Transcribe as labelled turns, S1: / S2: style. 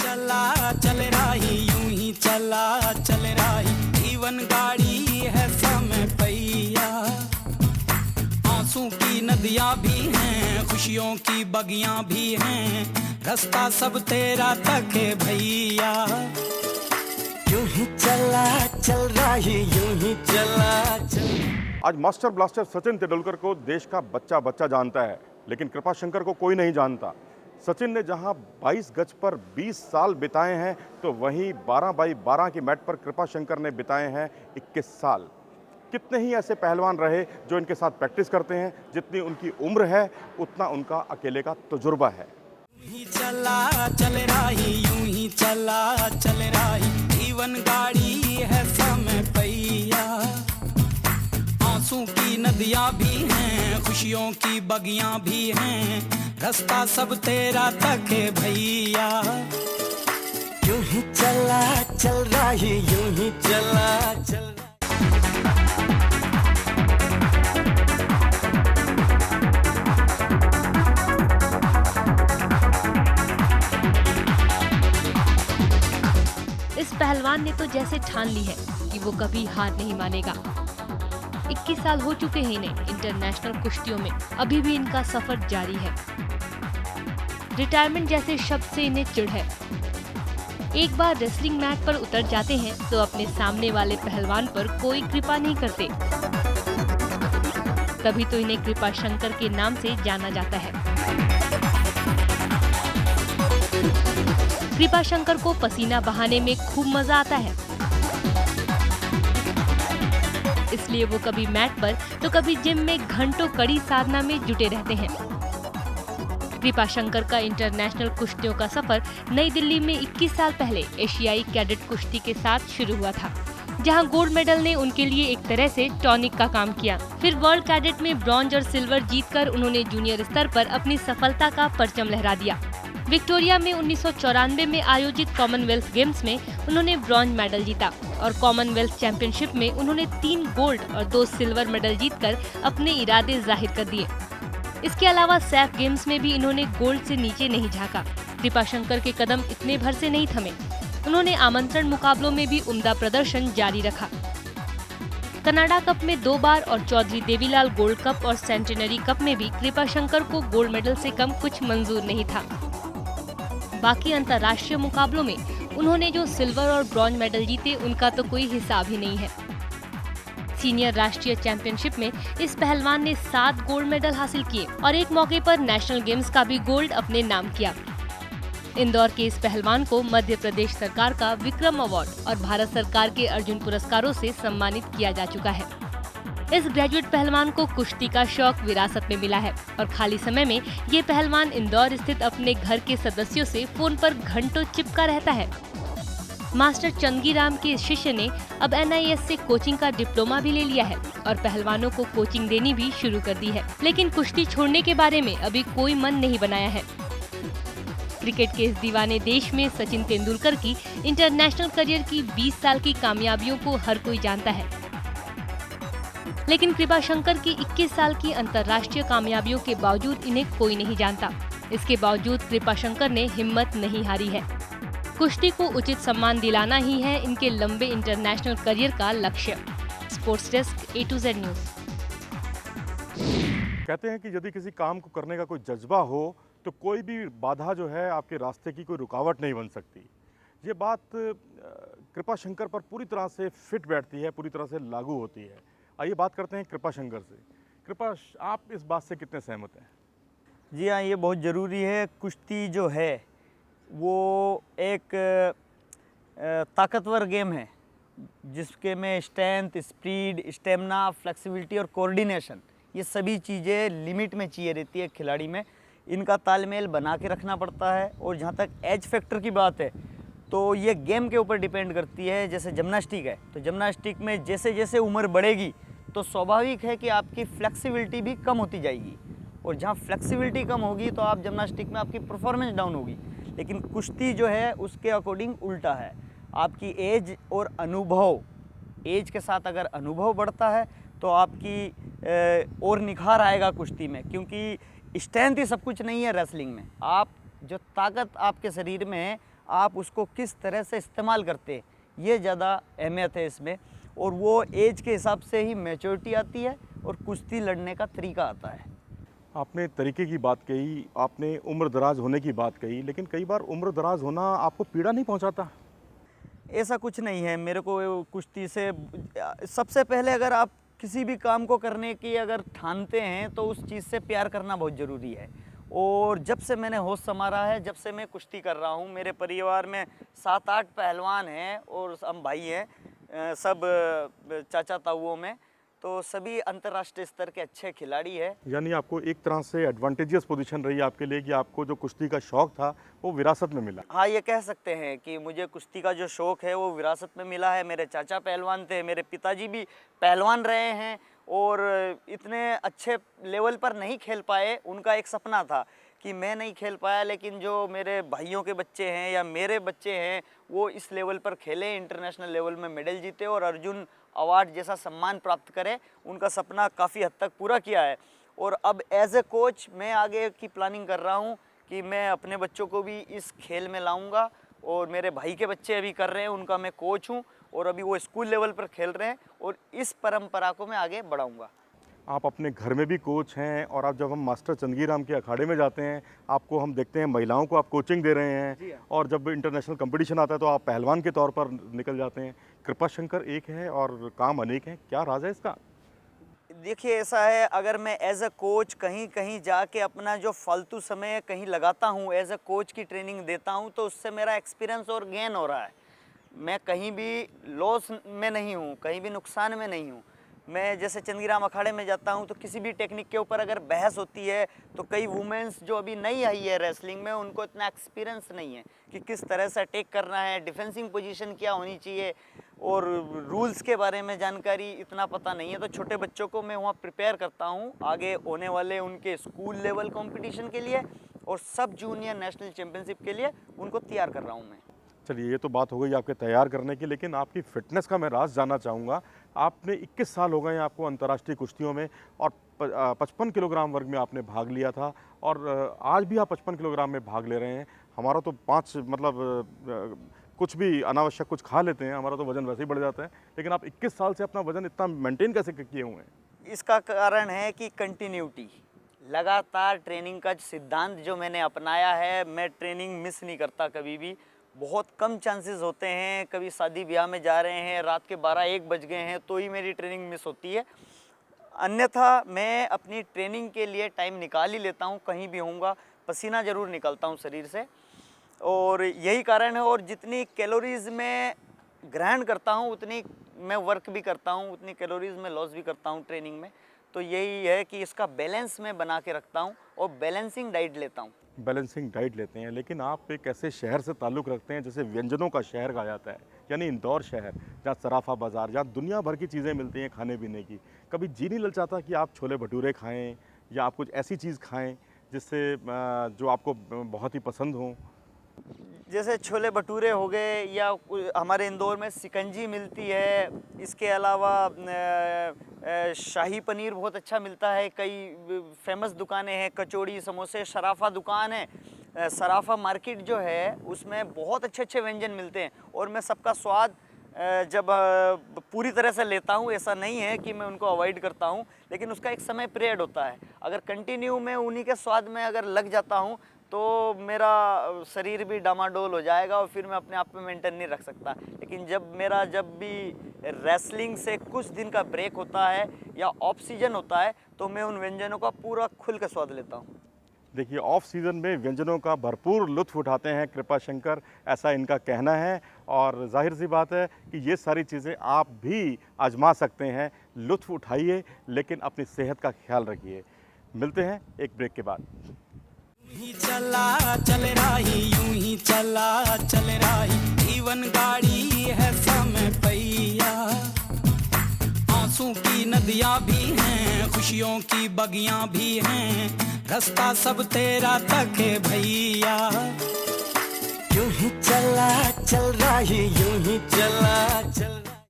S1: चला चल रही यूं ही चला चल रही, जीवन गाड़ी है समय पहिया। आंसू की नदियां भी हैं, खुशियों की बगियां भी हैं, रास्ता सब तेरा तक है भैया। यूं ही चला चल रही यूं ही चला चल।
S2: आज मास्टर ब्लास्टर सचिन तेंदुलकर को देश का बच्चा बच्चा जानता है, लेकिन कृपाशंकर को कोई नहीं जानता। सचिन ने जहां 22 गज पर 20 साल बिताए हैं, तो वहीं 12x12 की मैट पर कृपाशंकर ने बिताए हैं 21 साल। कितने ही ऐसे पहलवान रहे जो इनके साथ प्रैक्टिस करते हैं। जितनी उनकी उम्र है उतना उनका अकेले का तजुर्बा है।
S1: यूं ही चला चल रही यूं ही चला चल रही, जीवन गाड़ी है समय पहिया। आंसू की नदियां भी हैं, खुशियों की बगियां भी हैं, रास्ता सब तेरा तक है भैया। यूं ही चला चल रही यूं ही चला चल।
S3: इस पहलवान ने तो जैसे ठान ली है कि वो कभी हार नहीं मानेगा। 21 साल हो चुके हैं इन्हें इंटरनेशनल कुश्तियों में, अभी भी इनका सफर जारी है। रिटायरमेंट जैसे शब्द से इन्हें चिढ़ है। एक बार रेसलिंग मैट पर उतर जाते हैं तो अपने सामने वाले पहलवान पर कोई कृपा नहीं करते। तभी तो इन्हें कृपाशंकर के नाम से जाना जाता है। कृपाशंकर को पसीना बहाने में खूब मजा आता है, इसलिए वो कभी मैट पर तो कभी जिम में घंटों कड़ी साधना में जुटे रहते हैं। कृपाशंकर का इंटरनेशनल कुश्तियों का सफर नई दिल्ली में 21 साल पहले एशियाई कैडेट कुश्ती के साथ शुरू हुआ था, जहां गोल्ड मेडल ने उनके लिए एक तरह से टॉनिक का काम किया। फिर वर्ल्ड कैडेट में ब्रॉन्ज और सिल्वर जीतकर उन्होंने जूनियर स्तर पर अपनी सफलता का परचम लहरा दिया। विक्टोरिया में 1994 में आयोजित कॉमनवेल्थ गेम्स में उन्होंने ब्रॉन्ज मेडल जीता और कॉमनवेल्थ चैंपियनशिप में उन्होंने 3 गोल्ड और 2 सिल्वर मेडल जीतकर अपने इरादे जाहिर कर दिए। इसके अलावा सैफ गेम्स में भी इन्होंने गोल्ड से नीचे नहीं झांका। कृपाशंकर के कदम इतने भर से नहीं थमे, उन्होंने आमंत्रण मुकाबलों में भी उम्दा प्रदर्शन जारी रखा। कनाडा कप में 2 बार और चौधरी देवीलाल गोल्ड कप और सेंटेनरी कप में भी कृपाशंकर को गोल्ड मेडल से कम कुछ मंजूर नहीं था। बाकी अंतर्राष्ट्रीय मुकाबलों में उन्होंने जो सिल्वर और ब्रॉन्ज मेडल जीते, उनका तो कोई हिसाब ही नहीं है। सीनियर राष्ट्रीय चैंपियनशिप में इस पहलवान ने 7 गोल्ड मेडल हासिल किए और एक मौके पर नेशनल गेम्स का भी गोल्ड अपने नाम किया। इंदौर के इस पहलवान को मध्य प्रदेश सरकार का विक्रम अवार्ड और भारत सरकार के अर्जुन पुरस्कारों से सम्मानित किया जा चुका है। इस ग्रेजुएट पहलवान को कुश्ती का शौक विरासत में मिला है और खाली समय में ये पहलवान इंदौर स्थित अपने घर के सदस्यों से फोन पर घंटों चिपका रहता है। मास्टर चंदगीराम के इस शिष्य ने अब NIS से कोचिंग का डिप्लोमा भी ले लिया है और पहलवानों को कोचिंग देनी भी शुरू कर दी है, लेकिन कुश्ती छोड़ने के बारे में अभी कोई मन नहीं बनाया है। क्रिकेट के इस दीवाने देश में सचिन तेंदुलकर की इंटरनेशनल करियर की 20 साल की कामयाबियों को हर कोई जानता है, लेकिन कृपाशंकर की 21 साल की अंतर्राष्ट्रीय कामयाबियों के बावजूद इन्हें कोई नहीं जानता। इसके बावजूद कृपाशंकर ने हिम्मत नहीं हारी है। कुश्ती को उचित सम्मान दिलाना ही है इनके लंबे इंटरनेशनल करियर का लक्ष्य। Sports desk A to Z news.
S2: कहते हैं कि यदि किसी काम को करने का कोई जज्बा हो तो कोई भी बाधा जो है आपके रास्ते की कोई रुकावट नहीं बन सकती। ये बात कृपाशंकर पर पूरी तरह से फिट बैठती है, पूरी तरह से लागू होती है। आइए बात करते हैं कृपाशंकर से। कृपा, आप इस बात से कितने सहमत हैं?
S4: जी हाँ, ये बहुत ज़रूरी है। कुश्ती जो है वो एक ताकतवर गेम है जिसके में स्ट्रेंथ, स्पीड, स्टेमिना, फ्लेक्सिबिलिटी और कोऑर्डिनेशन, ये सभी चीज़ें लिमिट में चाहिए रहती है खिलाड़ी में। इनका तालमेल बना के रखना पड़ता है। और जहाँ तक एज फैक्टर की बात है तो ये गेम के ऊपर डिपेंड करती है। जैसे जिम्नास्टिक है तो जिम्नास्टिक में जैसे जैसे उम्र बढ़ेगी तो स्वाभाविक है कि आपकी फ्लेक्सिबिलिटी भी कम होती जाएगी, और जहाँ फ्लेक्सिबिलिटी कम होगी तो आप जिम्नास्टिक में आपकी परफॉर्मेंस डाउन होगी। लेकिन कुश्ती जो है उसके अकॉर्डिंग उल्टा है। आपकी एज और अनुभव, एज के साथ अगर अनुभव बढ़ता है तो आपकी और निखार आएगा कुश्ती में, क्योंकि स्ट्रेंथ ही सब कुछ नहीं है रेसलिंग में। आप जो ताकत आपके शरीर में है आप उसको किस तरह से इस्तेमाल करते हैं, ये ज़्यादा अहमियत है इसमें। और वो एज के हिसाब से ही मैच्योरिटी आती है और कुश्ती लड़ने का तरीका आता है।
S2: आपने तरीके की बात कही, आपने उम्र दराज होने की बात कही, लेकिन कई बार उम्र दराज होना आपको पीड़ा नहीं पहुंचाता?
S4: ऐसा कुछ नहीं है। मेरे को कुश्ती से सबसे पहले अगर आप किसी भी काम को करने की अगर ठानते हैं तो उस चीज़ से प्यार करना बहुत ज़रूरी है। और जब से मैंने होश संभाला है, जब से मैं कुश्ती कर रहा हूँ, मेरे परिवार में 7-8 पहलवान हैं और हम भाई हैं, सब चाचा ताऊओं में, तो सभी अंतर्राष्ट्रीय स्तर के अच्छे खिलाड़ी हैं।
S2: यानी आपको एक तरह से एडवांटेजियस पोजीशन रही आपके लिए कि आपको जो कुश्ती का शौक था वो विरासत में मिला।
S4: हाँ, ये कह सकते हैं कि मुझे कुश्ती का जो शौक़ है वो विरासत में मिला है। मेरे चाचा पहलवान थे, मेरे पिताजी भी पहलवान रहे हैं और इतने अच्छे लेवल पर नहीं खेल पाए। उनका एक सपना था कि मैं नहीं खेल पाया, लेकिन जो मेरे भाइयों के बच्चे हैं या मेरे बच्चे हैं वो इस लेवल पर खेले, इंटरनेशनल लेवल में मेडल जीते और अर्जुन अवार्ड जैसा सम्मान प्राप्त करे। उनका सपना काफ़ी हद तक पूरा किया है। और अब एज ए कोच मैं आगे की प्लानिंग कर रहा हूँ कि मैं अपने बच्चों को भी इस खेल में लाऊंगा। और मेरे भाई के बच्चे अभी कर रहे हैं, उनका मैं कोच हूँ और अभी वो स्कूल लेवल पर खेल रहे हैं और इस परंपरा को मैं आगे बढ़ाऊंगा।
S2: आप अपने घर में भी कोच हैं और आप जब हम मास्टर चंदगीराम के अखाड़े में जाते हैं, आपको हम देखते हैं महिलाओं को आप कोचिंग दे रहे हैं, और जब इंटरनेशनल कंपटीशन आता है तो आप पहलवान के तौर पर निकल जाते हैं। कृपा शंकर एक है और काम अनेक हैं, क्या राज है इसका?
S4: देखिए, ऐसा है, अगर मैं एज अ कोच कहीं कहीं जाके अपना जो फालतू समय कहीं लगाता हूँ, एज अ कोच की ट्रेनिंग देता हूँ, तो उससे मेरा एक्सपीरियंस और गेन हो रहा है। मैं कहीं भी लॉस में नहीं हूँ, कहीं भी नुकसान में नहीं हूँ। मैं जैसे चंदगीराम अखाड़े में जाता हूँ तो किसी भी टेक्निक के ऊपर अगर बहस होती है तो कई वुमेन्स जो अभी नई आई है रेसलिंग में, उनको इतना एक्सपीरियंस नहीं है कि किस तरह से अटैक करना है, डिफेंसिंग पोजीशन क्या होनी चाहिए और रूल्स के बारे में जानकारी इतना पता नहीं है। तो छोटे बच्चों को मैं वहाँ प्रिपेयर करता हूँ आगे होने वाले उनके स्कूल लेवल कॉम्पिटिशन के लिए और सब जूनियर नेशनल चैम्पियनशिप के लिए उनको तैयार कर रहा हूँ मैं।
S2: चलिए, ये तो बात हो गई आपके तैयार करने की, लेकिन आपकी फ़िटनेस का मैं राज जानना चाहूँगा। आपने 21 साल हो गए हैं आपको अंतर्राष्ट्रीय कुश्तियों में और 55 किलोग्राम वर्ग में आपने भाग लिया था और आज भी आप 55 किलोग्राम में भाग ले रहे हैं। हमारा तो 5 कुछ भी अनावश्यक कुछ खा लेते हैं, हमारा तो वज़न वैसे ही बढ़ जाता है, लेकिन आप 21 साल से अपना वज़न इतना मेंटेन कैसे किए हुए हैं?
S4: इसका कारण है कि कंटिन्यूटी, लगातार ट्रेनिंग का सिद्धांत जो मैंने अपनाया है। मैं ट्रेनिंग मिस नहीं करता कभी भी। बहुत कम चांसेस होते हैं, कभी शादी ब्याह में जा रहे हैं, रात के 12-1 बज गए हैं तो ही मेरी ट्रेनिंग मिस होती है। अन्यथा मैं अपनी ट्रेनिंग के लिए टाइम निकाल ही लेता हूँ। कहीं भी होऊंगा पसीना ज़रूर निकलता हूँ शरीर से और यही कारण है। और जितनी कैलोरीज़ मैं ग्रहण करता हूँ उतनी मैं वर्क भी करता हूँ, उतनी कैलोरीज़ में लॉस भी करता हूँ ट्रेनिंग में। तो यही है कि इसका बैलेंस मैं बना के रखता हूँ और बैलेंसिंग डाइट लेता हूँ।
S2: बैलेंसिंग डाइट लेते हैं, लेकिन आप एक ऐसे शहर से ताल्लुक़ रखते हैं जैसे व्यंजनों का शहर कहा जाता है, यानी इंदौर शहर, जहाँ सराफा बाज़ार, जहाँ दुनिया भर की चीज़ें मिलती हैं खाने पीने की। कभी जी नहीं ललचाता कि आप छोले भटूरे खाएं या आप कुछ ऐसी चीज़ खाएं जिससे जो आपको बहुत ही पसंद हो?
S4: जैसे छोले भटूरे हो गए या हमारे इंदौर में शिकंजी मिलती है। इसके अलावा शाही पनीर बहुत अच्छा मिलता है। कई फेमस दुकानें हैं, कचौड़ी, समोसे, सराफा दुकान है। सराफा मार्केट जो है उसमें बहुत अच्छे अच्छे व्यंजन मिलते हैं और मैं सबका स्वाद जब पूरी तरह से लेता हूँ, ऐसा नहीं है कि मैं उनको अवॉइड करता हूँ, लेकिन उसका एक समय पीरियड होता है। अगर कंटिन्यू मैं उन्हीं के स्वाद में अगर लग जाता हूँ तो मेरा शरीर भी डामाडोल हो जाएगा और फिर मैं अपने आप में मेंटेन नहीं रख सकता। लेकिन जब भी रेसलिंग से कुछ दिन का ब्रेक होता है या ऑफ सीजन होता है तो मैं उन व्यंजनों का पूरा खुल के स्वाद लेता हूँ।
S2: देखिए, ऑफ सीज़न में व्यंजनों का भरपूर लुत्फ़ उठाते हैं कृपा शंकर, ऐसा इनका कहना है और जाहिर सी बात है कि ये सारी चीज़ें आप भी आजमा सकते हैं। लुत्फ़ उठाइए लेकिन अपनी सेहत का ख्याल रखिए। मिलते हैं एक ब्रेक के बाद।
S1: यूं ही चला चल रही, यूं ही चला चल रही, जीवन गाड़ी है समय पहिया। आंसू की नदियां भी हैं, खुशियों की बगियां भी हैं, रास्ता सब तेरा तक है भैया। यूं ही चला चल रही, यूं ही चला चल